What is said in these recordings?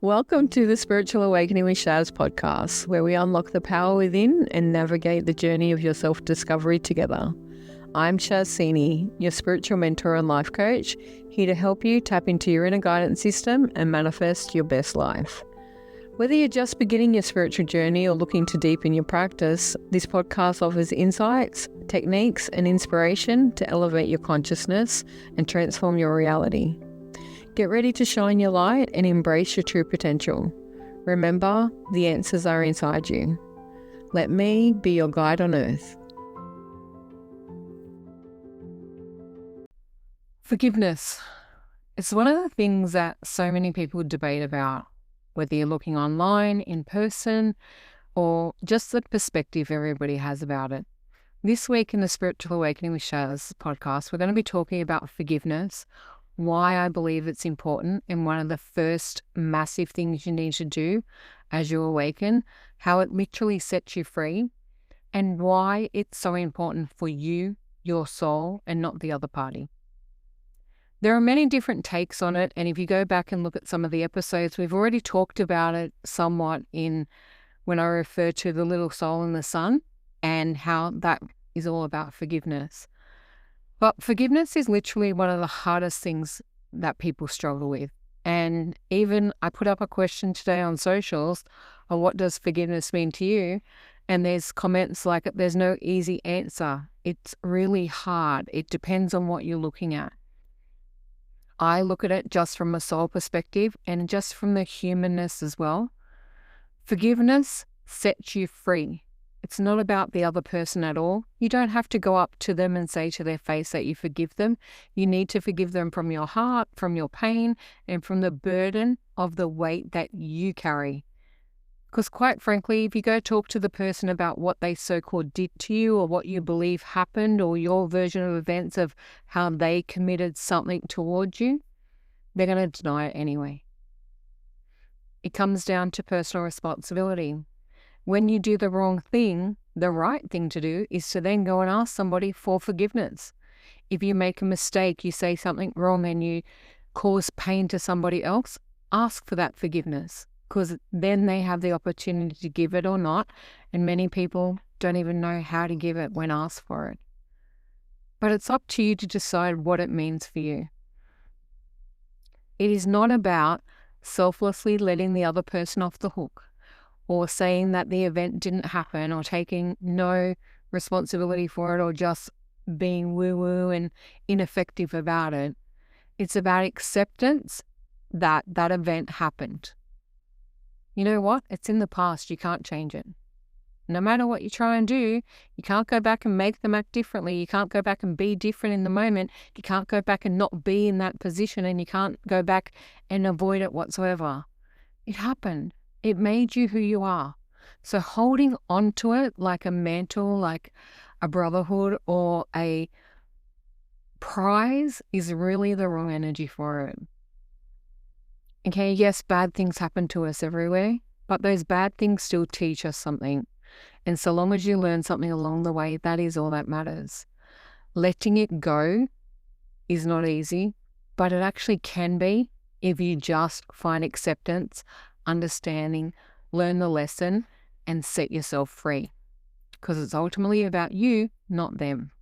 Welcome to the Spiritual Awakening with Shaz podcast, where we unlock the power within and navigate the journey of your self-discovery together. I'm Shaz Cini, your spiritual mentor and life coach, here to help you tap into your inner guidance system and manifest your best life. Whether you're just beginning your spiritual journey or looking to deepen your practice, this podcast offers insights, techniques, and inspiration to elevate your consciousness and transform your reality. Get ready to shine your light and embrace your true potential. Remember, the answers are inside you. Let me be your guide on earth. Forgiveness. It's one of the things that so many people debate about, whether you're looking online, in person, or just the perspective everybody has about it. This week in the Spiritual Awakening with Shaz podcast, we're going to be talking about forgiveness, why I believe it's important, and one of the first massive things you need to do as you awaken, how it literally sets you free, and why it's so important for you, your soul, and not the other party. There are many different takes on it, and if you go back and look at some of the episodes, we've already talked about it somewhat in when I refer to the little soul in the sun and how that is all about forgiveness. But forgiveness is literally one of the hardest things that people struggle with. And even I put up a question today on socials on what does forgiveness mean to you? And there's comments like, there's no easy answer. It's really hard. It depends on what you're looking at. I look at it just from a soul perspective and just from the humanness as well. Forgiveness sets you free. It's not about the other person at all. You don't have to go up to them and say to their face that you forgive them. You need to forgive them from your heart, from your pain, and from the burden of the weight that you carry. Because quite frankly, if you go talk to the person about what they so-called did to you or what you believe happened or your version of events of how they committed something towards you, they're going to deny it anyway. It comes down to personal responsibility. When you do the wrong thing, the right thing to do is to then go and ask somebody for forgiveness. If you make a mistake, you say something wrong and you cause pain to somebody else, ask for that forgiveness, because then they have the opportunity to give it or not, and many people don't even know how to give it when asked for it. But it's up to you to decide what it means for you. It is not about selflessly letting the other person off the hook, or saying that the event didn't happen, or taking no responsibility for it, or just being woo-woo and ineffective about it. It's about acceptance that that event happened. You know what? It's in the past. You can't change it. No matter what you try and do, you can't go back and make them act differently. You can't go back and be different in the moment. You can't go back and not be in that position, and you can't go back and avoid it whatsoever. It happened. It made you who you are. So holding on to it like a mantle, like a brotherhood or a prize is really the wrong energy for it. Okay, yes, bad things happen to us everywhere, but those bad things still teach us something. And so long as you learn something along the way, that is all that matters. Letting it go is not easy, but it actually can be if you just find acceptance, understanding, learn the lesson, and set yourself free. Because it's ultimately about you, not them.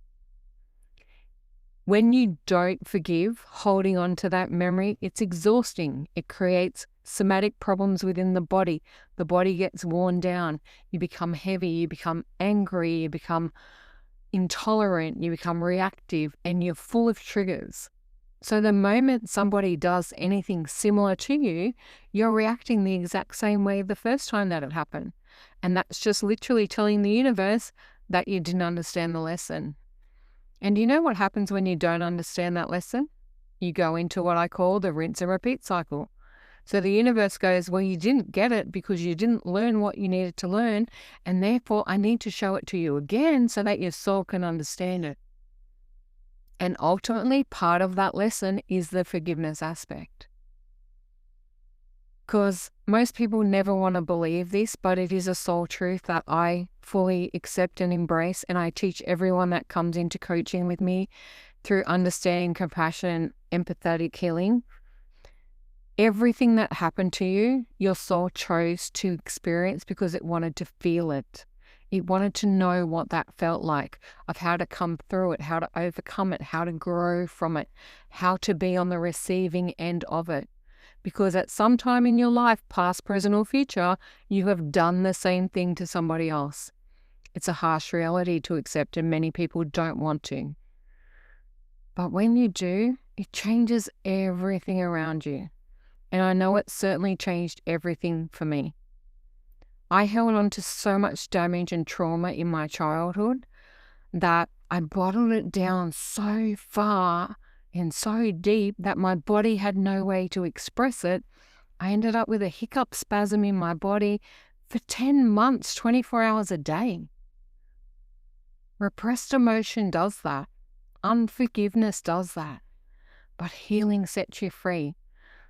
When you don't forgive, holding on to that memory, it's exhausting. It creates somatic problems within the body. The body gets worn down. You become heavy, you become angry, you become intolerant, you become reactive, and you're full of triggers. So the moment somebody does anything similar to you, you're reacting the exact same way the first time that it happened. And that's just literally telling the universe that you didn't understand the lesson. And you know what happens when you don't understand that lesson? You go into what I call the rinse and repeat cycle. So the universe goes, well, you didn't get it because you didn't learn what you needed to learn, and therefore I need to show it to you again so that your soul can understand it. And ultimately, part of that lesson is the forgiveness aspect. Because most people never want to believe this, but it is a soul truth that I fully accept and embrace, and I teach everyone that comes into coaching with me through understanding, compassion, empathetic healing. Everything that happened to you, your soul chose to experience because it wanted to feel it. It wanted to know what that felt like, of how to come through it, how to overcome it, how to grow from it, how to be on the receiving end of it. Because at some time in your life, past, present, or future, you have done the same thing to somebody else. It's a harsh reality to accept, and many people don't want to. But when you do, it changes everything around you. And I know it certainly changed everything for me. I held on to so much damage and trauma in my childhood that I bottled it down so far and so deep that my body had no way to express it. I ended up with a hiccup spasm in my body for 10 months, 24 hours a day. Repressed emotion does that. Unforgiveness does that. But healing sets you free.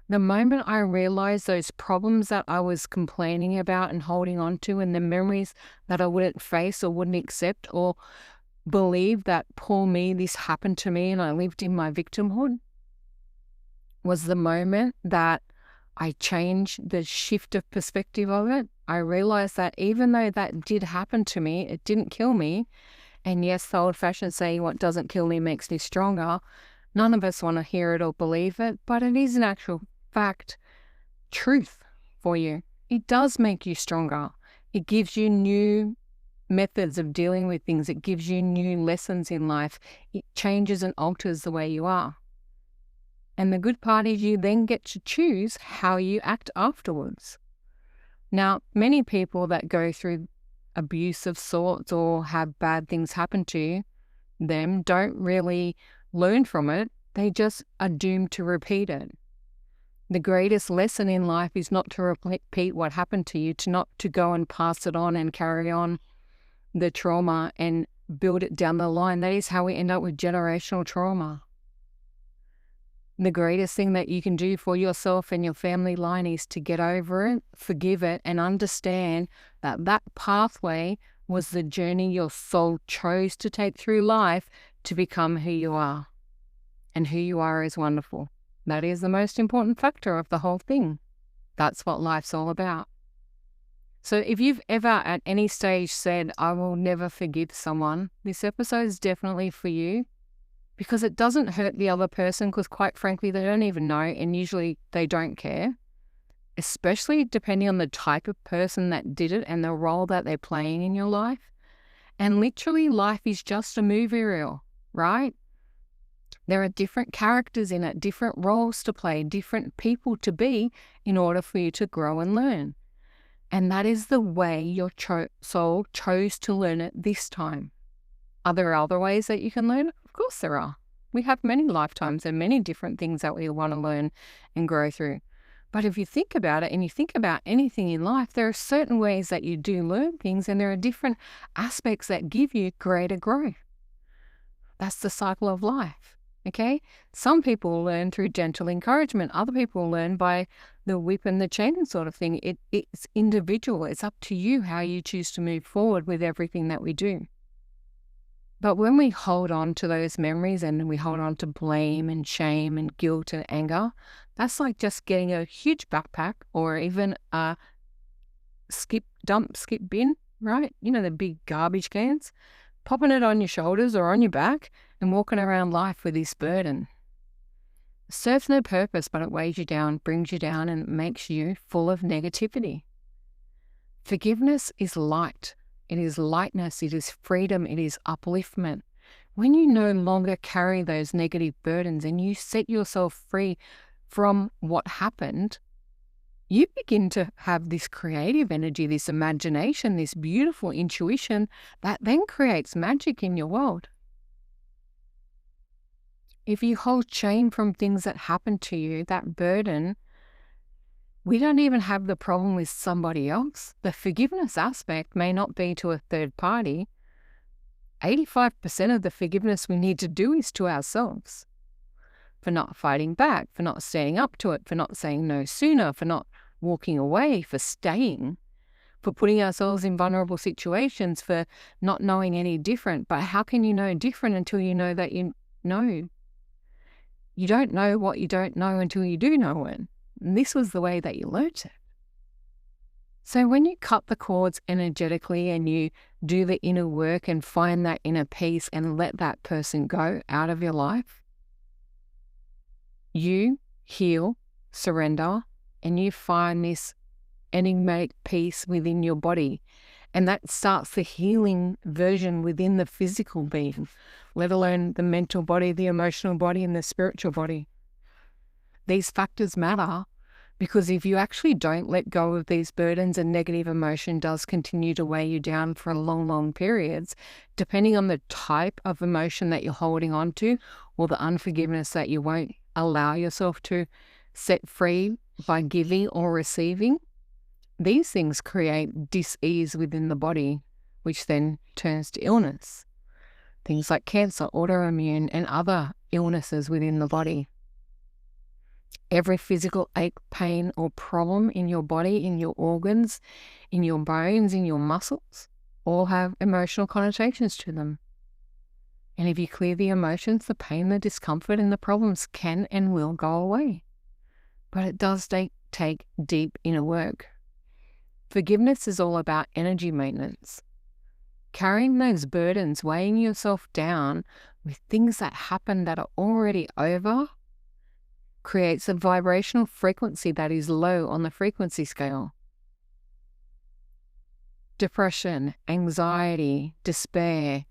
The moment I realized those problems that I was complaining about and holding on to, and the memories that I wouldn't face or wouldn't accept or believe that poor me, this happened to me and I lived in my victimhood, was the moment that I changed the shift of perspective of it. I realized that even though that did happen to me, it didn't kill me. And yes, the old-fashioned saying, what doesn't kill me makes me stronger. None of us want to hear it or believe it, but it is an actual fact, truth for you. It does make you stronger. It gives you new methods of dealing with things. It gives you new lessons in life. It changes and alters the way you are. And the good part is you then get to choose how you act afterwards. Now, many people that go through abuse of sorts or have bad things happen to them don't really learn from it. They just are doomed to repeat it. The greatest lesson in life is not to repeat what happened to you, not to go and pass it on and carry on the trauma and build it down the line. That is how we end up with generational trauma. The greatest thing that you can do for yourself and your family line is to get over it, forgive it, and understand that that pathway was the journey your soul chose to take through life to become who you are. And who you are is wonderful. That is the most important factor of the whole thing. That's what life's all about. So if you've ever at any stage said, I will never forgive someone, this episode is definitely for you, because it doesn't hurt the other person, because quite frankly, they don't even know, and usually they don't care, especially depending on the type of person that did it and the role that they're playing in your life. And literally, life is just a movie reel, right? There are different characters in it, different roles to play, different people to be in order for you to grow and learn. And that is the way your soul chose to learn it this time. Are there other ways that you can learn? Of course there are. We have many lifetimes and many different things that we want to learn and grow through. But if you think about it and you think about anything in life, there are certain ways that you do learn things, and there are different aspects that give you greater growth. That's the cycle of life. Okay, some people learn through gentle encouragement. Other people learn by the whip and the chain sort of thing. It's individual. It's up to you how you choose to move forward with everything that we do. But when we hold on to those memories and we hold on to blame and shame and guilt and anger, that's like just getting a huge backpack or even a skip bin, right? You know, the big garbage cans, popping it on your shoulders or on your back and walking around life with this burden. It serves no purpose, but it weighs you down, brings you down, and makes you full of negativity. Forgiveness is light. It is lightness. It is freedom. It is upliftment. When you no longer carry those negative burdens and you set yourself free from what happened, you begin to have this creative energy, this imagination, this beautiful intuition that then creates magic in your world. If you hold shame from things that happen to you, that burden, we don't even have the problem with somebody else. The forgiveness aspect may not be to a third party. 85% of the forgiveness we need to do is to ourselves. For not fighting back, for not standing up to it, for not saying no sooner, for not walking away, for staying, for putting ourselves in vulnerable situations, for not knowing any different. But how can you know different until you know that you know? You don't know what you don't know until you do know it. And this was the way that you learnt it. So when you cut the cords energetically and you do the inner work and find that inner peace and let that person go out of your life, you heal, surrender, and you find this enigmatic peace within your body. And that starts the healing version within the physical being, let alone the mental body, the emotional body, and the spiritual body. These factors matter because if you actually don't let go of these burdens and negative emotion does continue to weigh you down for long, long periods, depending on the type of emotion that you're holding on to or the unforgiveness that you won't allow yourself to set free by giving or receiving, these things create dis-ease within the body, which then turns to illness. Things like cancer, autoimmune, and other illnesses within the body. Every physical ache, pain, or problem in your body, in your organs, in your bones, in your muscles, all have emotional connotations to them. And if you clear the emotions, the pain, the discomfort, and the problems can and will go away. But it does take deep inner work. Forgiveness is all about energy maintenance. Carrying those burdens, weighing yourself down with things that happen that are already over, creates a vibrational frequency that is low on the frequency scale. Depression, anxiety, despair,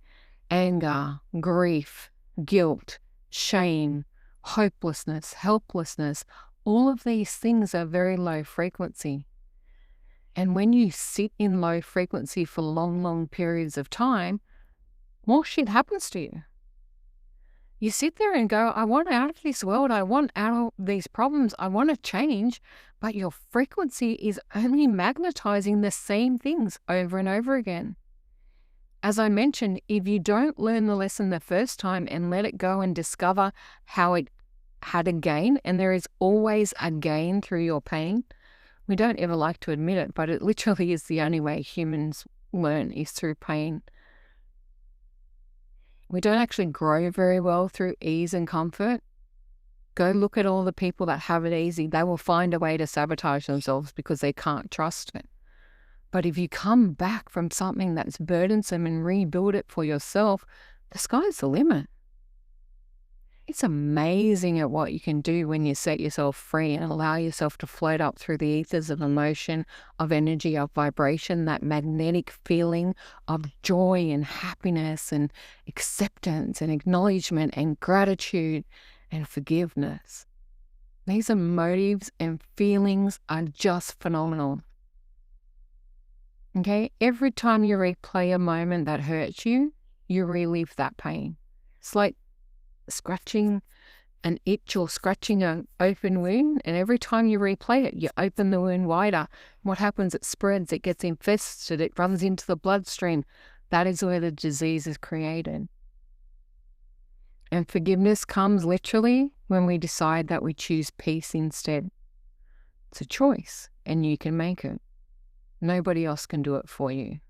anger, grief, guilt, shame, hopelessness, helplessness, all of these things are very low frequency. And when you sit in low frequency for long, long periods of time, more shit happens to you. You sit there and go, I want out of this world, I want out of these problems, I want to change, but your frequency is only magnetizing the same things over and over again. As I mentioned, if you don't learn the lesson the first time and let it go and discover how it had a gain, and there is always a gain through your pain, we don't ever like to admit it, but it literally is the only way humans learn is through pain. We don't actually grow very well through ease and comfort. Go look at all the people that have it easy. They will find a way to sabotage themselves because they can't trust it. But if you come back from something that's burdensome and rebuild it for yourself, the sky's the limit. It's amazing at what you can do when you set yourself free and allow yourself to float up through the ethers of emotion, of energy, of vibration, that magnetic feeling of joy and happiness and acceptance and acknowledgement and gratitude and forgiveness. These emotives and feelings are just phenomenal. Okay, every time you replay a moment that hurts you, you relive that pain. It's like scratching an itch or scratching an open wound, and every time you replay it, you open the wound wider. What happens? It spreads, it gets infested, it runs into the bloodstream. That is where the disease is created. And forgiveness comes literally when we decide that we choose peace instead. It's a choice, and you can make it. Nobody else can do it for you.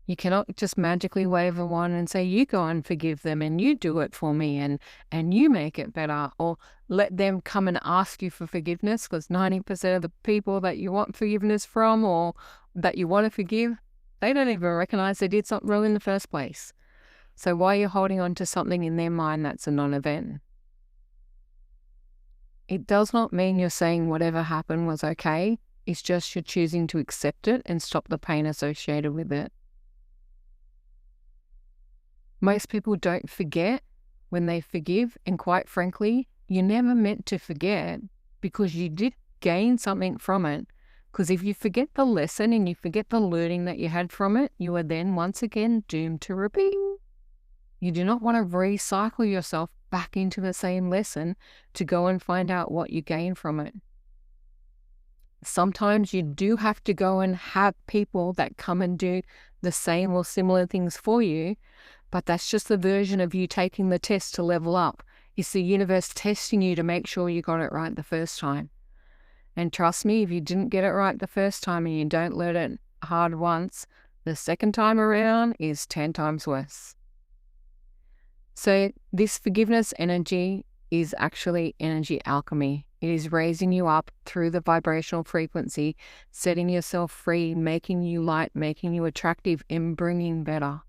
You cannot just magically wave a wand and say, you go and forgive them and you do it for me and you make it better, or let them come and ask you for forgiveness, because 90% of the people that you want forgiveness from or that you want to forgive, they don't even recognize they did something wrong in the first place. So why are you holding on to something in their mind that's a non-event? It does not mean you're saying whatever happened was okay. It's just you're choosing to accept it and stop the pain associated with it. Most people don't forget when they forgive, and quite frankly, you're never meant to forget because you did gain something from it. Because if you forget the lesson and you forget the learning that you had from it, you are then once again doomed to repeat. You do not want to recycle yourself back into the same lesson to go and find out what you gain from it. Sometimes you do have to go and have people that come and do the same or similar things for you, but that's just the version of you taking the test to level up. It's the universe testing you to make sure you got it right the first time. And trust me, if you didn't get it right the first time and you don't learn it hard once, the second time around is 10 times worse. So this forgiveness energy is actually energy alchemy. It is raising you up through the vibrational frequency, setting yourself free, making you light, making you attractive, and bringing better.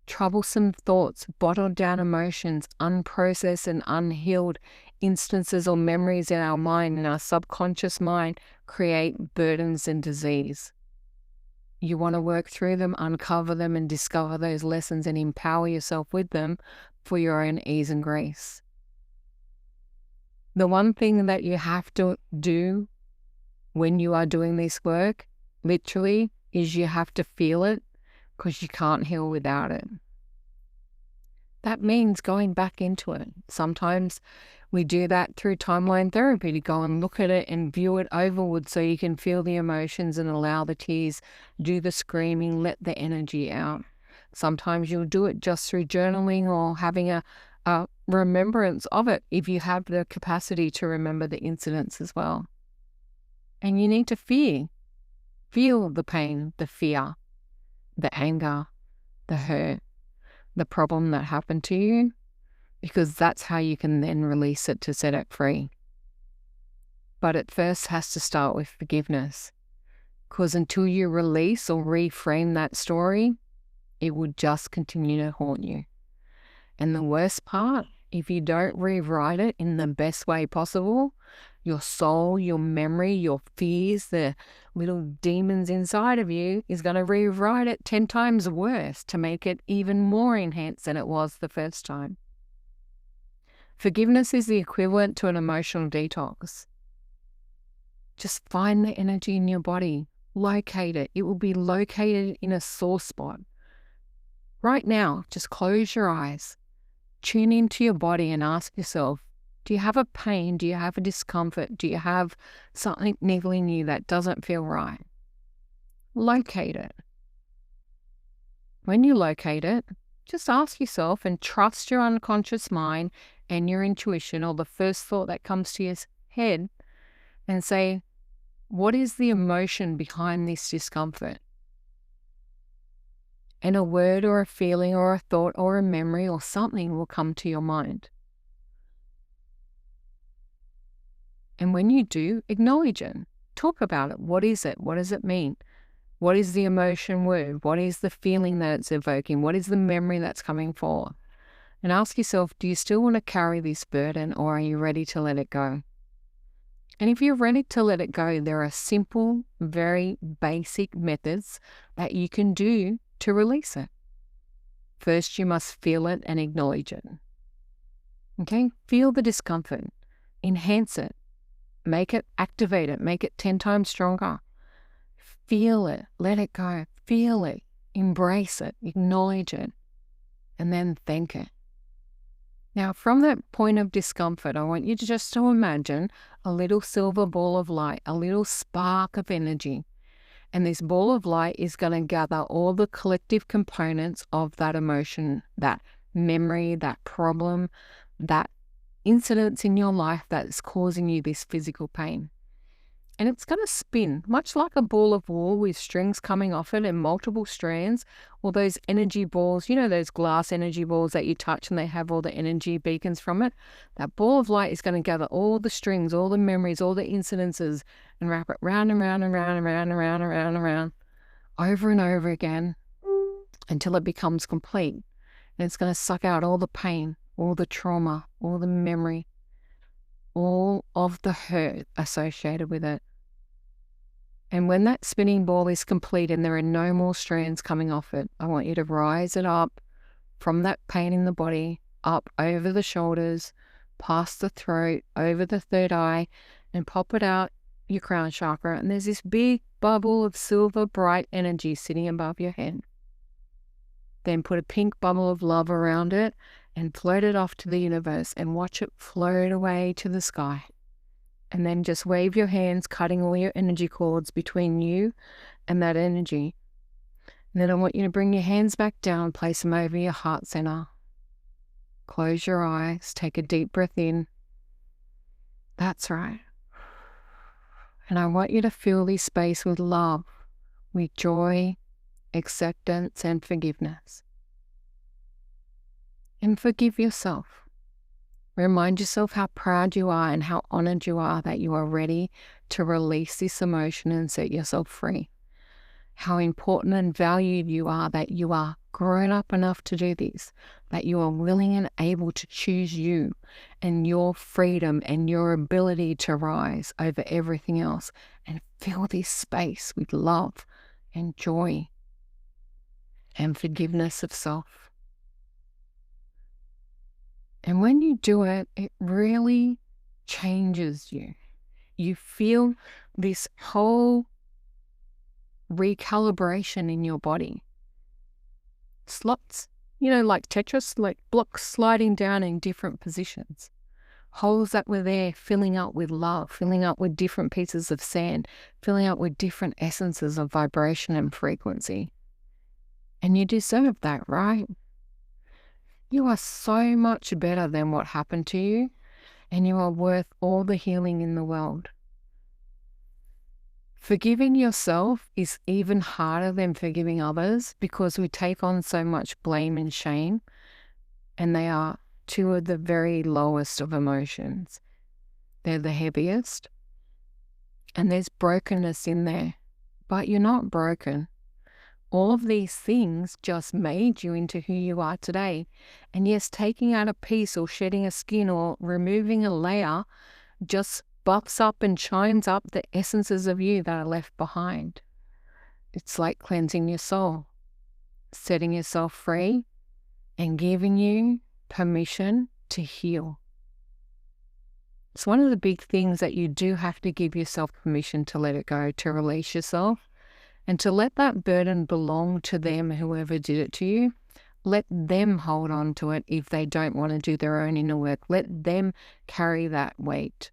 Troublesome thoughts, bottled down emotions, unprocessed and unhealed instances or memories in our mind, in our subconscious mind, create burdens and disease. You want to work through them, uncover them, and discover those lessons and empower yourself with them for your own ease and grace. The one thing that you have to do when you are doing this work, literally, is you have to feel it, because you can't heal without it. That means going back into it. Sometimes we do that through timeline therapy, to go and look at it and view it overward so you can feel the emotions and allow the tears, do the screaming, let the energy out. Sometimes you'll do it just through journaling or having a remembrance of it, if you have the capacity to remember the incidents as well. And you need to feel the pain, the fear, the anger, the hurt, the problem that happened to you, because that's how you can then release it to set it free. But it first has to start with forgiveness, because until you release or reframe that story, it will just continue to haunt you. And the worst part, if you don't rewrite it in the best way possible, your soul, your memory, your fears, the little demons inside of you, is going to rewrite it 10 times worse to make it even more enhanced than it was the first time. Forgiveness is the equivalent to an emotional detox. Just find the energy in your body, locate it. It will be located in a sore spot. Right now, just close your eyes. Tune into your body and ask yourself, do you have a pain? Do you have a discomfort? Do you have something niggling you that doesn't feel right? Locate it. When you locate it, just ask yourself and trust your unconscious mind and your intuition, or the first thought that comes to your head, and say, what is the emotion behind this discomfort? And a word or a feeling or a thought or a memory or something will come to your mind. And when you do, acknowledge it. Talk about it. What is it? What does it mean? What is the emotion word? What is the feeling that it's evoking? What is the memory that's coming forth? And ask yourself, do you still want to carry this burden, or are you ready to let it go? And if you're ready to let it go, there are simple, very basic methods that you can do to release it. First, you must feel it and acknowledge it. Okay? Feel the discomfort. Enhance it. Make it, activate it. Make it 10 times stronger. Feel it. Let it go. Feel it. Embrace it. Acknowledge it. And then thank it. Now, from that point of discomfort, I want you to just to imagine a little silver ball of light, a little spark of energy. And this ball of light is going to gather all the collective components of that emotion, that memory, that problem, that incidents in your life that's causing you this physical pain. And it's going to spin, much like a ball of wool with strings coming off it and multiple strands, or those energy balls, you know, those glass energy balls that you touch and they have all the energy beacons from it. That ball of light is going to gather all the strings, all the memories, all the incidences, and wrap it round and round and round and round and round and round and round, over and over again, until it becomes complete. And it's going to suck out all the pain, all the trauma, all the memory, all of the hurt associated with it. And when that spinning ball is complete and there are no more strands coming off it, I want you to rise it up from that pain in the body, up over the shoulders, past the throat, over the third eye, and pop it out your crown chakra. And there's this big bubble of silver bright energy sitting above your head. Then put a pink bubble of love around it and float it off to the universe and watch it float away to the sky. And then just wave your hands, cutting all your energy cords between you and that energy. And then I want you to bring your hands back down, place them over your heart center. Close your eyes, take a deep breath in. That's right. And I want you to fill this space with love, with joy, acceptance, and forgiveness. And forgive yourself. Remind yourself how proud you are and how honored you are that you are ready to release this emotion and set yourself free. How important and valued you are that you are grown up enough to do this, that you are willing and able to choose you and your freedom and your ability to rise over everything else and fill this space with love and joy and forgiveness of self. And when you do it, it really changes you. You feel this whole recalibration in your body. Slots, like Tetris, like blocks sliding down in different positions. Holes that were there filling up with love, filling up with different pieces of sand, filling up with different essences of vibration and frequency. And you deserve that, right? You are so much better than what happened to you, and you are worth all the healing in the world. Forgiving yourself is even harder than forgiving others because we take on so much blame and shame, and they are two of the very lowest of emotions. They're the heaviest, and there's brokenness in there, but you're not broken. All of these things just made you into who you are today. And yes, taking out a piece or shedding a skin or removing a layer just buffs up and shines up the essences of you that are left behind. It's like cleansing your soul, setting yourself free, and giving you permission to heal. It's one of the big things that you do have to give yourself permission to let it go, to release yourself, and to let that burden belong to them, whoever did it to you. Let them hold on to it if they don't want to do their own inner work. Let them carry that weight.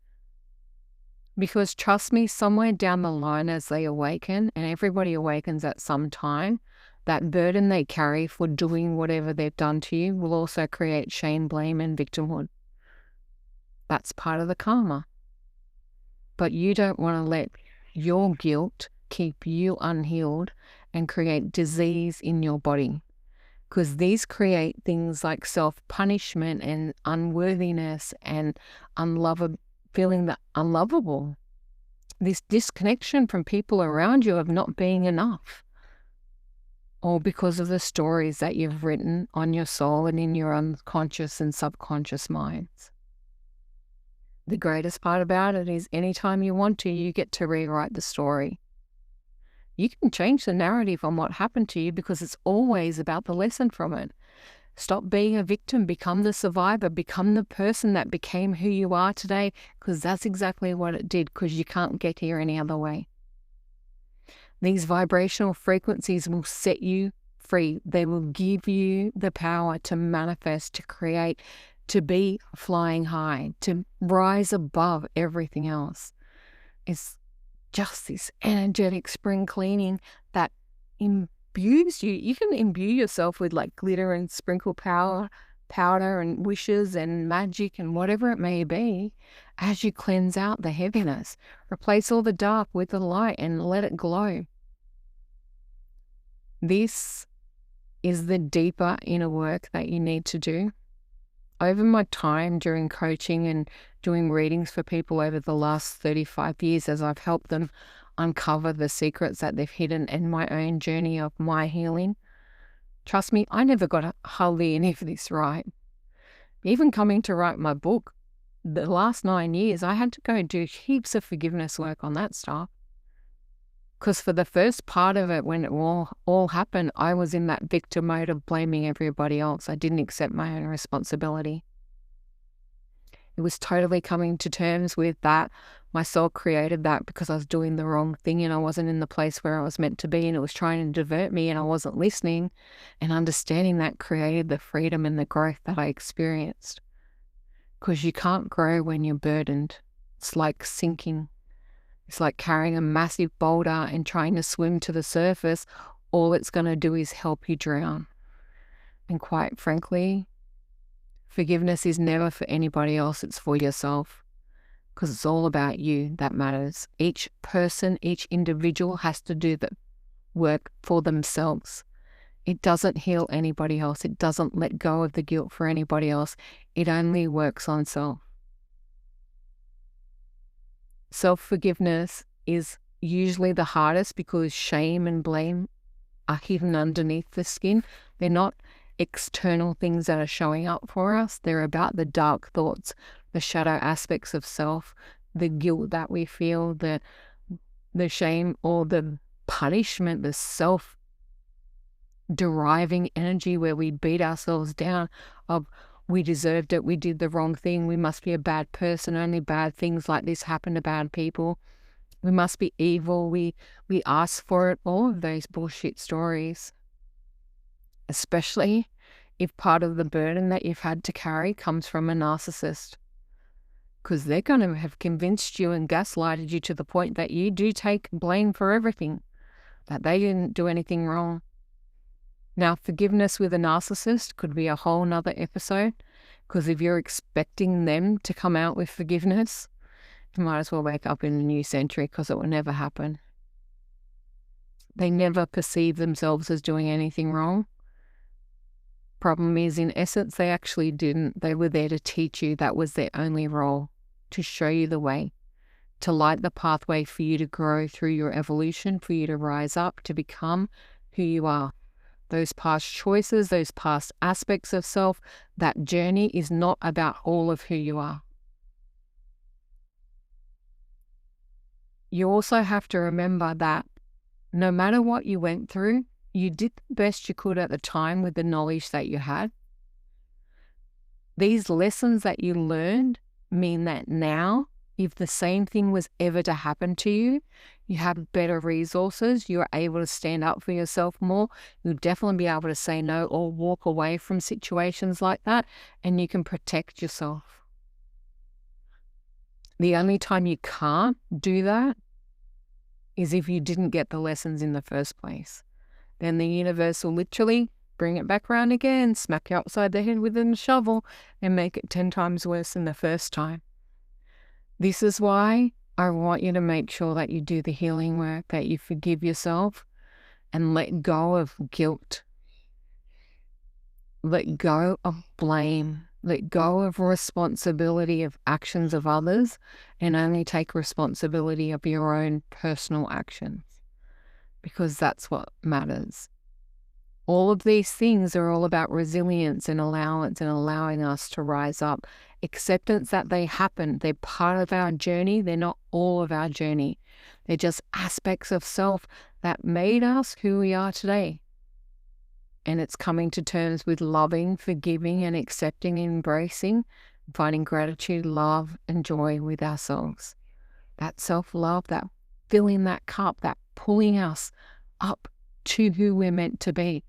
Because trust me, somewhere down the line as they awaken, and everybody awakens at some time, that burden they carry for doing whatever they've done to you will also create shame, blame, and victimhood. That's part of the karma. But you don't want to let your guilt keep you unhealed and create disease in your body, because these create things like self-punishment and unworthiness and feeling that unlovable, this disconnection from people around you of not being enough, all because of the stories that you've written on your soul and in your unconscious and subconscious minds. The greatest part about it is anytime you want to, you get to rewrite the story. You can change the narrative on what happened to you because it's always about the lesson from it. Stop being a victim, become the survivor, become the person that became who you are today, because that's exactly what it did, because you can't get here any other way. These vibrational frequencies will set you free. They will give you the power to manifest, to create, to be flying high, to rise above everything else. It's just this energetic spring cleaning that imbues you. You can imbue yourself with like glitter and sprinkle powder and wishes and magic and whatever it may be as you cleanse out the heaviness. Replace all the dark with the light and let it glow. This is the deeper inner work that you need to do. Over my time during coaching and doing readings for people over the last 35 years, as I've helped them uncover the secrets that they've hidden in my own journey of my healing, trust me, I never got hardly any of this right. Even coming to write my book, the last 9 years, I had to go do heaps of forgiveness work on that stuff. Because for the first part of it, when it all happened, I was in that victim mode of blaming everybody else. I didn't accept my own responsibility. It was totally coming to terms with that. My soul created that because I was doing the wrong thing and I wasn't in the place where I was meant to be, and it was trying to divert me and I wasn't listening. And understanding that created the freedom and the growth that I experienced. Because you can't grow when you're burdened. It's like sinking. It's like carrying a massive boulder and trying to swim to the surface. All it's going to do is help you drown. And quite frankly, forgiveness is never for anybody else, it's for yourself. Because it's all about you that matters. Each person, each individual has to do the work for themselves. It doesn't heal anybody else. It doesn't let go of the guilt for anybody else. It only works on self. Self-forgiveness is usually the hardest because shame and blame are hidden underneath the skin. They're not external things that are showing up for us. They're about the dark thoughts, the shadow aspects of self, the guilt that we feel, the shame or the punishment, the self-deriving energy where we beat ourselves down of we deserved it, we did the wrong thing, we must be a bad person, only bad things like this happen to bad people, we must be evil, we ask for it, all of those bullshit stories. Especially if part of the burden that you've had to carry comes from a narcissist. Because they're going to have convinced you and gaslighted you to the point that you do take blame for everything, that they didn't do anything wrong. Now, forgiveness with a narcissist could be a whole nother episode, because if you're expecting them to come out with forgiveness, you might as well wake up in a new century, because it will never happen. They never perceive themselves as doing anything wrong. Problem is, in essence, they actually didn't. They were there to teach you. That was their only role, to show you the way, to light the pathway for you to grow through your evolution, for you to rise up, to become who you are. Those past choices, those past aspects of self, that journey is not about all of who you are. You also have to remember that no matter what you went through, you did the best you could at the time with the knowledge that you had. These lessons that you learned mean that now, if the same thing was ever to happen to you, you have better resources, you're able to stand up for yourself more, you'll definitely be able to say no or walk away from situations like that, and you can protect yourself. The only time you can't do that is if you didn't get the lessons in the first place. Then the universe will literally bring it back around again, smack you upside the head with a shovel, and make it 10 times worse than the first time. This is why I want you to make sure that you do the healing work, that you forgive yourself and let go of guilt. Let go of blame. Let go of responsibility of actions of others, and only take responsibility of your own personal actions, because that's what matters. All of these things are all about resilience and allowance and allowing us to rise up. Acceptance that they happen. They're part of our journey. They're not all of our journey. They're just aspects of self that made us who we are today. And it's coming to terms with loving, forgiving, and accepting and embracing, finding gratitude, love, and joy with ourselves. That self-love, that filling that cup, that pulling us up to who we're meant to be.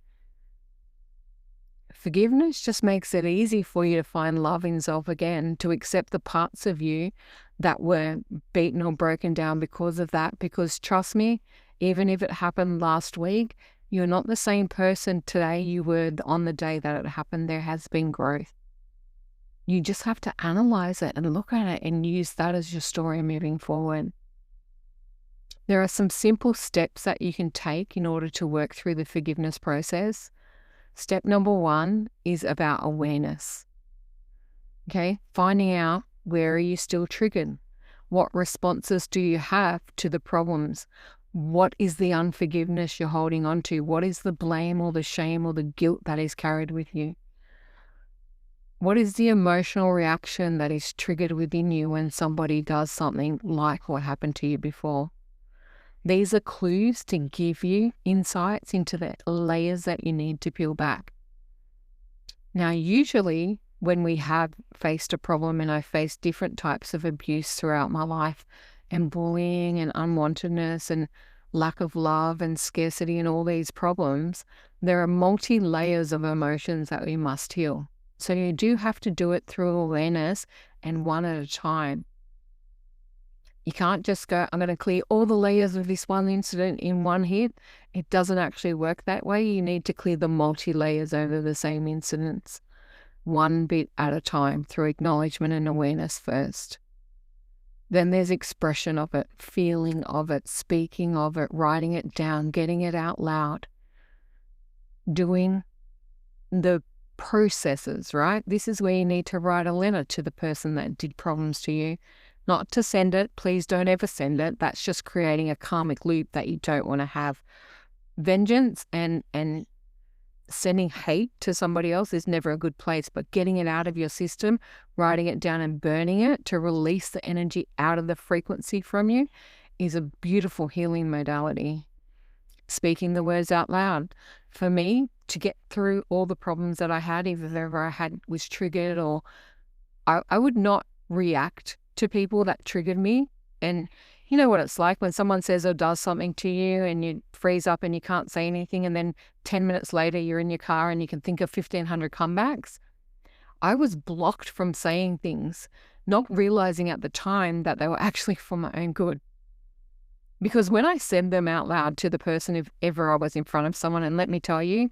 Forgiveness just makes it easy for you to find love in self again, to accept the parts of you that were beaten or broken down because of that. Because trust me, even if it happened last week, you're not the same person today you were on the day that it happened. There has been growth. You just have to analyze it and look at it and use that as your story moving forward. There are some simple steps that you can take in order to work through the forgiveness process. Step number 1 is about awareness. Okay, finding out, where are you still triggered? What responses do you have to the problems? What is the unforgiveness you're holding on to? What is the blame or the shame or the guilt that is carried with you? What is the emotional reaction that is triggered within you when somebody does something like what happened to you before? These are clues to give you insights into the layers that you need to peel back. Now, usually when we have faced a problem, and I've faced different types of abuse throughout my life, and bullying and unwantedness and lack of love and scarcity and all these problems, there are multi-layers of emotions that we must heal. So you do have to do it through awareness and one at a time. You can't just go, I'm going to clear all the layers of this one incident in one hit. It doesn't actually work that way. You need to clear the multi-layers over the same incidents, one bit at a time, through acknowledgement and awareness first. Then there's expression of it, feeling of it, speaking of it, writing it down, getting it out loud. doing the processes, right? This is where you need to write a letter to the person that did problems to you. Not to send it. Please don't ever send it. That's just creating a karmic loop that you don't want to have. Vengeance and sending hate to somebody else is never a good place, but getting it out of your system, writing it down and burning it to release the energy out of the frequency from you is a beautiful healing modality. Speaking the words out loud. For me, to get through all the problems that I had, either I had was triggered or I would not react to people that triggered me. And you know what it's like when someone says or does something to you and you freeze up and you can't say anything, and then 10 minutes later you're in your car and you can think of 1,500 comebacks. I was blocked from saying things, not realizing at the time that they were actually for my own good. Because when I said them out loud to the person, if ever I was in front of someone, and let me tell you,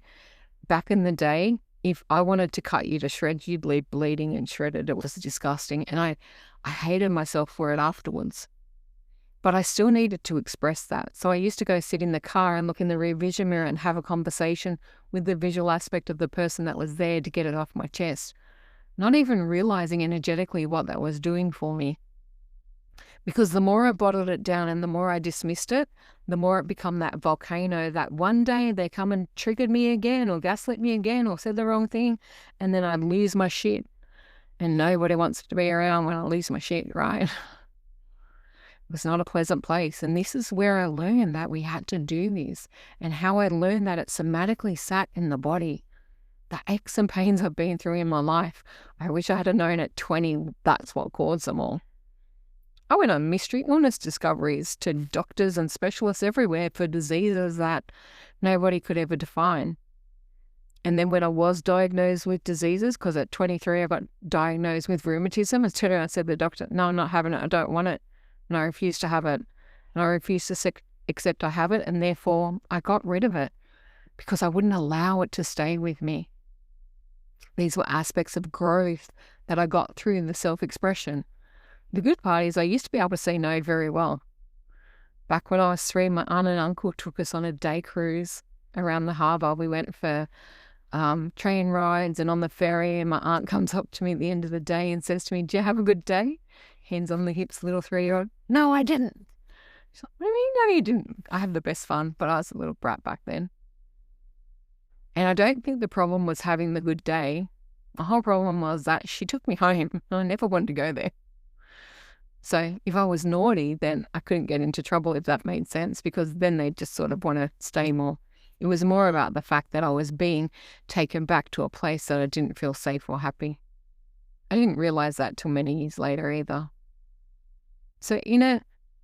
back in the day, if I wanted to cut you to shreds, you'd leave bleeding and shredded. It was disgusting. And I hated myself for it afterwards. But I still needed to express that. So I used to go sit in the car and look in the rear vision mirror and have a conversation with the visual aspect of the person that was there to get it off my chest. Not even realizing energetically what that was doing for me. Because the more I bottled it down and the more I dismissed it, the more it became that volcano that one day they come and triggered me again or gaslit me again or said the wrong thing, and then I'd lose my shit. And nobody wants to be around when I lose my shit, right? It was not a pleasant place. And this is where I learned that we had to do this, and how I learned that it somatically sat in the body. The aches and pains I've been through in my life, I wish I had known at 20 that's what caused them all. I went on mystery illness discoveries to doctors and specialists everywhere for diseases that nobody could ever define. And then when I was diagnosed with diseases, because at 23 I got diagnosed with rheumatism, I turned around and said to the doctor, no, I'm not having it, I don't want it. And I refuse to have it. And I refuse to accept I have it, and therefore I got rid of it because I wouldn't allow it to stay with me. These were aspects of growth that I got through the self-expression. The good part is I used to be able to say no very well. Back when I was 3, my aunt and uncle took us on a day cruise around the harbour. We went for train rides and on the ferry, and my aunt comes up to me at the end of the day and says to me, "Do you have a good day?" Hands on the hips, little 3-year-old. "No, I didn't." She's like, "What do you mean, no, you didn't?" I had the best fun, but I was a little brat back then. And I don't think the problem was having the good day. The whole problem was that she took me home and I never wanted to go there. So if I was naughty, then I couldn't get into trouble, if that made sense, because then they'd just sort of want to stay more. It was more about the fact that I was being taken back to a place that I didn't feel safe or happy. I didn't realize that till many years later either. So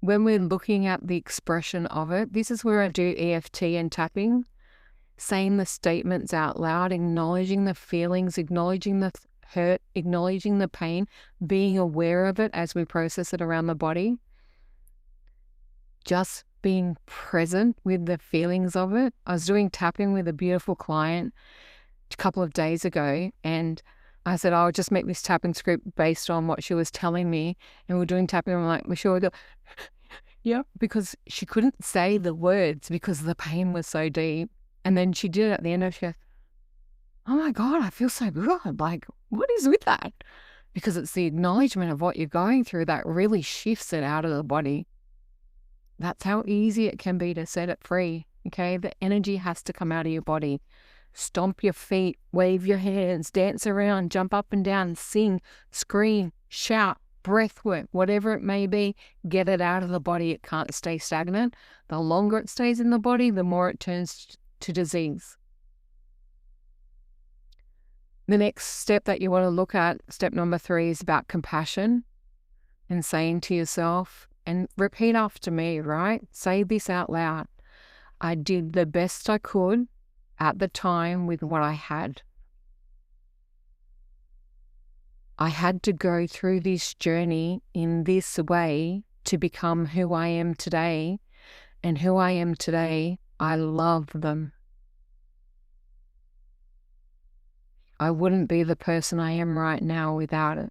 when we're looking at the expression of it, this is where I do EFT and tapping, saying the statements out loud, acknowledging the feelings, acknowledging the hurt, acknowledging the pain, being aware of it as we process it around the body. Just being present with the feelings of it. I was doing tapping with a beautiful client a couple of days ago, and I said, I'll just make this tapping script based on what she was telling me. And we're doing tapping, and I'm like, Michelle, yeah, because she couldn't say the words because the pain was so deep. And then she did it at the end of it. She goes, "Oh my God, I feel so good." Like, what is with that? Because it's the acknowledgement of what you're going through that really shifts it out of the body. That's how easy it can be to set it free, okay? The energy has to come out of your body. Stomp your feet, wave your hands, dance around, jump up and down, sing, scream, shout, breath work, whatever it may be, get it out of the body. It can't stay stagnant. The longer it stays in the body, the more it turns to disease. The next step that you want to look at, step number 3, is about compassion and saying to yourself, and repeat after me, right? Say this out loud. I did the best I could at the time with what I had. I had to go through this journey in this way to become who I am today. And who I am today, I love them. I wouldn't be the person I am right now without it.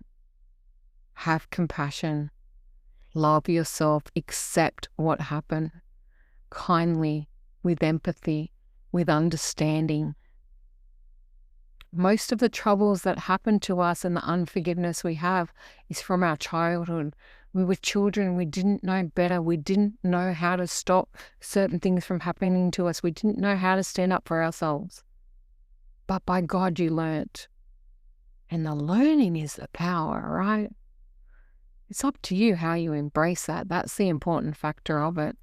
Have compassion. Love yourself. Accept what happened. Kindly, with empathy, with understanding. Most of the troubles that happen to us and the unforgiveness we have is from our childhood. We were children. We didn't know better. We didn't know how to stop certain things from happening to us. We didn't know how to stand up for ourselves. But by God, you learnt. And the learning is the power, right? It's up to you how you embrace that. That's the important factor of it.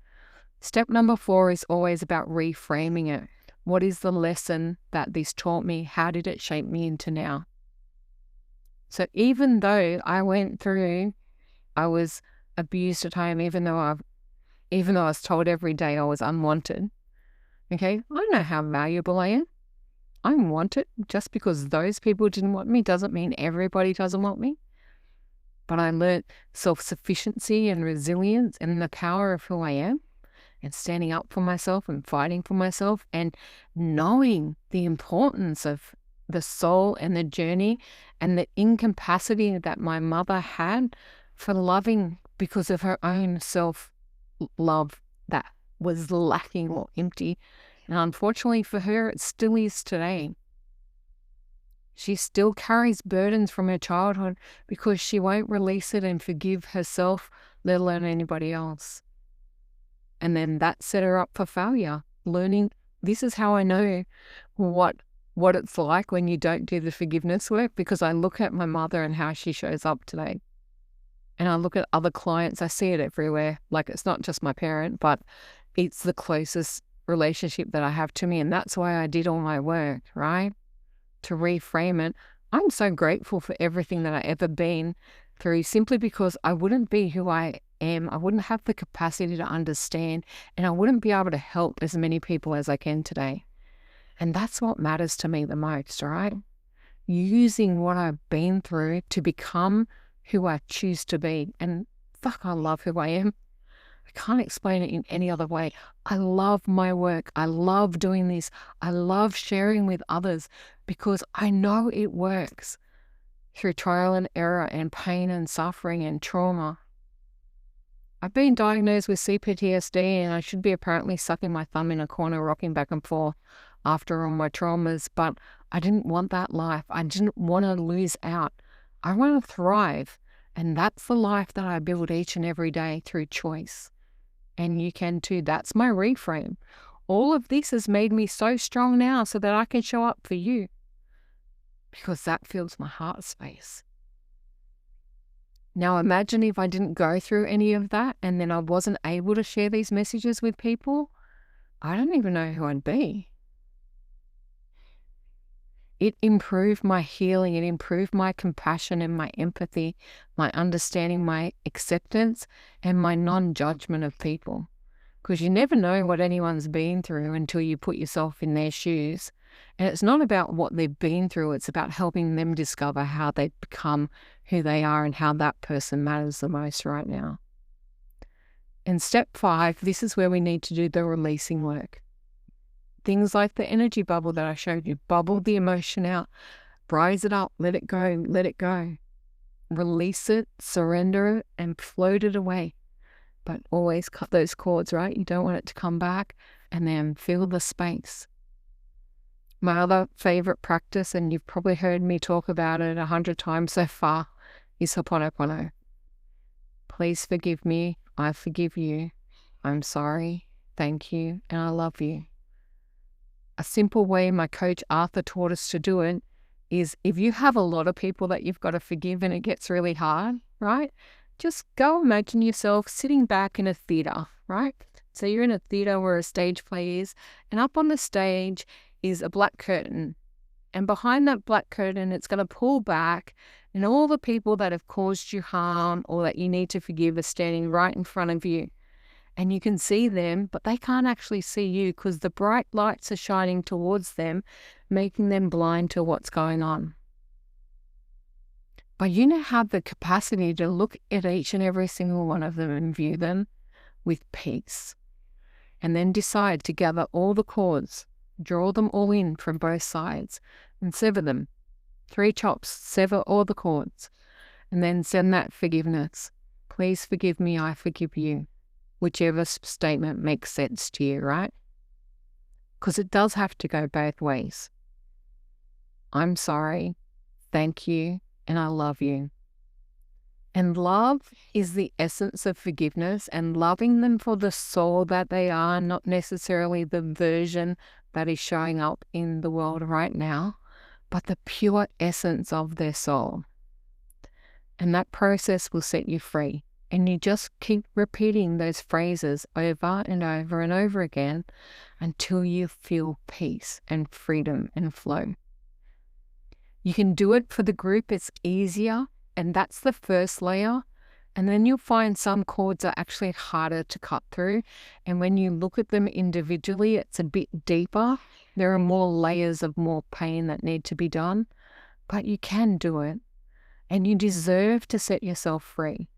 Step number 4 is always about reframing it. What is the lesson that this taught me? How did it shape me into now? So even though I was abused at home, even though I was told every day I was unwanted, okay, I know how valuable I am. I'm wanted. Just because those people didn't want me doesn't mean everybody doesn't want me. But I learned self-sufficiency and resilience and the power of who I am, and standing up for myself and fighting for myself, and knowing the importance of the soul and the journey and the incapacity that my mother had for loving because of her own self-love that was lacking or empty. And unfortunately for her, it still is today. She still carries burdens from her childhood because she won't release it and forgive herself, let alone anybody else. And then that set her up for failure. Learning, this is how I know what it's like when you don't do the forgiveness work, because I look at my mother and how she shows up today. And I look at other clients, I see it everywhere. Like, it's not just my parent, but it's the closest relationship that I have to me. And that's why I did all my work, right? To reframe it. I'm so grateful for everything that I ever been through, simply because I wouldn't be who I am. I wouldn't have the capacity to understand, and I wouldn't be able to help as many people as I can today. And that's what matters to me the most, right? Using what I've been through to become who I choose to be. And fuck, I love who I am. I can't explain it in any other way. I love my work. I love doing this. I love sharing with others because I know it works through trial and error and pain and suffering and trauma. I've been diagnosed with CPTSD, and I should be apparently sucking my thumb in a corner, rocking back and forth after all my traumas, but I didn't want that life. I didn't want to lose out. I want to thrive, and that's the life that I build each and every day through choice. And you can too. That's my reframe. All of this has made me so strong now so that I can show up for you, because that fills my heart space. Now imagine if I didn't go through any of that and then I wasn't able to share these messages with people. I don't even know who I'd be. It improved my healing. It improved my compassion and my empathy, my understanding, my acceptance, and my non-judgment of people. Because you never know what anyone's been through until you put yourself in their shoes. And it's not about what they've been through. It's about helping them discover how they become who they are and how that person matters the most right now. In step 5, this is where we need to do the releasing work. Things like the energy bubble that I showed you. Bubble the emotion out. Rise it up. Let it go. Let it go. Release it. Surrender it. And float it away. But always cut those cords, right? You don't want it to come back. And then fill the space. My other favorite practice, and you've probably heard me talk about it 100 times so far, is Ho'oponopono. Please forgive me. I forgive you. I'm sorry. Thank you. And I love you. A simple way my coach Arthur taught us to do it is, if you have a lot of people that you've got to forgive and it gets really hard, right? Just go imagine yourself sitting back in a theater, right? So you're in a theater where a stage play is, and up on the stage is a black curtain. And behind that black curtain, it's going to pull back, and all the people that have caused you harm or that you need to forgive are standing right in front of you. And you can see them, but they can't actually see you because the bright lights are shining towards them, making them blind to what's going on. But you now have the capacity to look at each and every single one of them and view them with peace. And then decide to gather all the cords, draw them all in from both sides, and sever them. 3 chops, sever all the cords. And then send that forgiveness. Please forgive me, I forgive you. Whichever statement makes sense to you, right? Because it does have to go both ways. I'm sorry, thank you, and I love you. And love is the essence of forgiveness, and loving them for the soul that they are, not necessarily the version that is showing up in the world right now, but the pure essence of their soul. And that process will set you free. And you just keep repeating those phrases over and over and over again until you feel peace and freedom and flow. You can do it for the group, it's easier, and that's the first layer. And then you'll find some chords are actually harder to cut through. And when you look at them individually, it's a bit deeper. There are more layers of more pain that need to be done, but you can do it. And you deserve to set yourself free.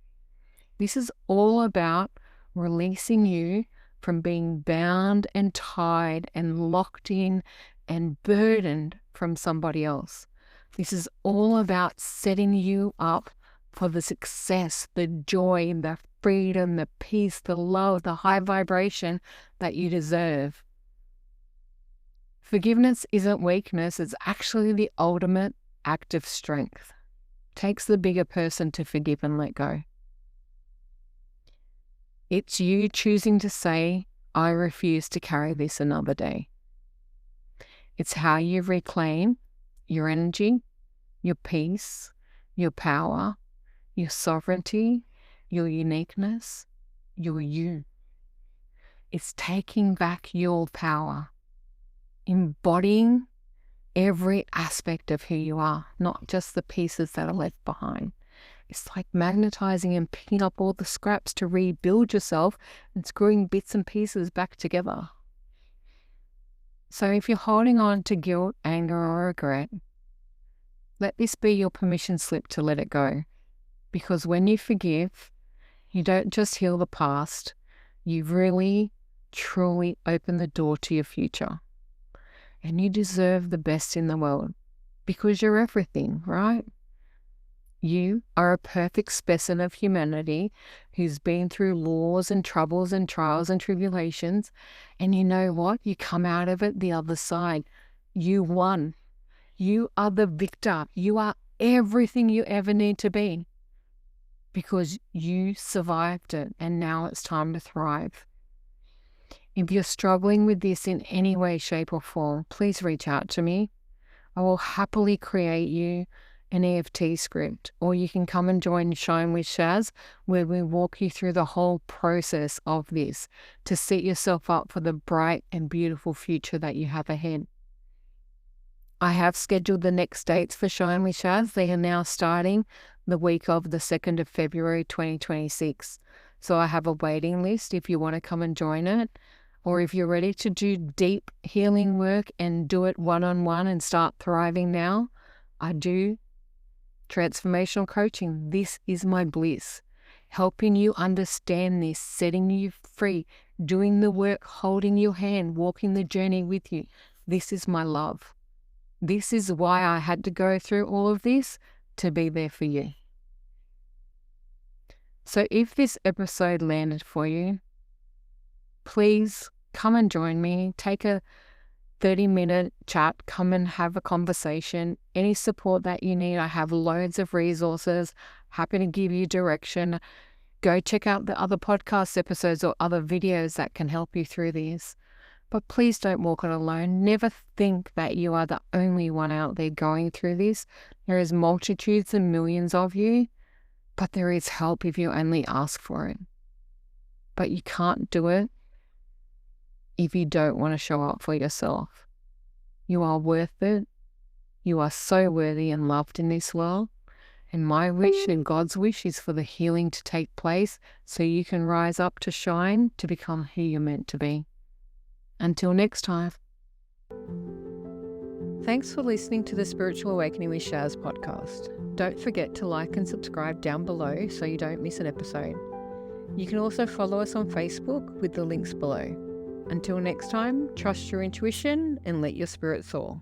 This is all about releasing you from being bound and tied and locked in and burdened from somebody else. This is all about setting you up for the success, the joy, the freedom, the peace, the love, the high vibration that you deserve. Forgiveness isn't weakness, it's actually the ultimate act of strength. It takes the bigger person to forgive and let go. It's you choosing to say, I refuse to carry this another day. It's how you reclaim your energy, your peace, your power, your sovereignty, your uniqueness, your you. It's taking back your power, embodying every aspect of who you are, not just the pieces that are left behind. It's like magnetizing and picking up all the scraps to rebuild yourself and screwing bits and pieces back together. So if you're holding on to guilt, anger, or regret, let this be your permission slip to let it go. Because when you forgive, you don't just heal the past, you really, truly open the door to your future. And you deserve the best in the world because you're everything, right? You are a perfect specimen of humanity who's been through wars and troubles and trials and tribulations. And you know what? You come out of it the other side. You won. You are the victor. You are everything you ever need to be because you survived it and now it's time to thrive. If you're struggling with this in any way, shape, or form, please reach out to me. I will happily create you an EFT script, or you can come and join Shine with Shaz, where we walk you through the whole process of this to set yourself up for the bright and beautiful future that you have ahead. I have scheduled the next dates for Shine with Shaz. They are now starting the week of the 2nd of February 2026. So I have a waiting list if you want to come and join it, or if you're ready to do deep healing work and do it one-on-one and start thriving now. I do transformational coaching. This is my bliss. Helping you understand this, setting you free, doing the work, holding your hand, walking the journey with you. This is my love. This is why I had to go through all of this, to be there for you. So if this episode landed for you, please come and join me. Take a 30-minute chat, come and have a conversation. Any support that you need, I have loads of resources, happy to give you direction. Go check out the other podcast episodes or other videos that can help you through these. But please don't walk it alone. Never think that you are the only one out there going through this. There is multitudes and millions of you, but there is help if you only ask for it. But you can't do it if you don't want to show up for yourself. You are worth it. You are so worthy and loved in this world. And my wish and God's wish is for the healing to take place so you can rise up to shine to become who you're meant to be. Until next time. Thanks for listening to the Spiritual Awakening with Shaz podcast. Don't forget to like and subscribe down below so you don't miss an episode. You can also follow us on Facebook with the links below. Until next time, trust your intuition and let your spirit soar.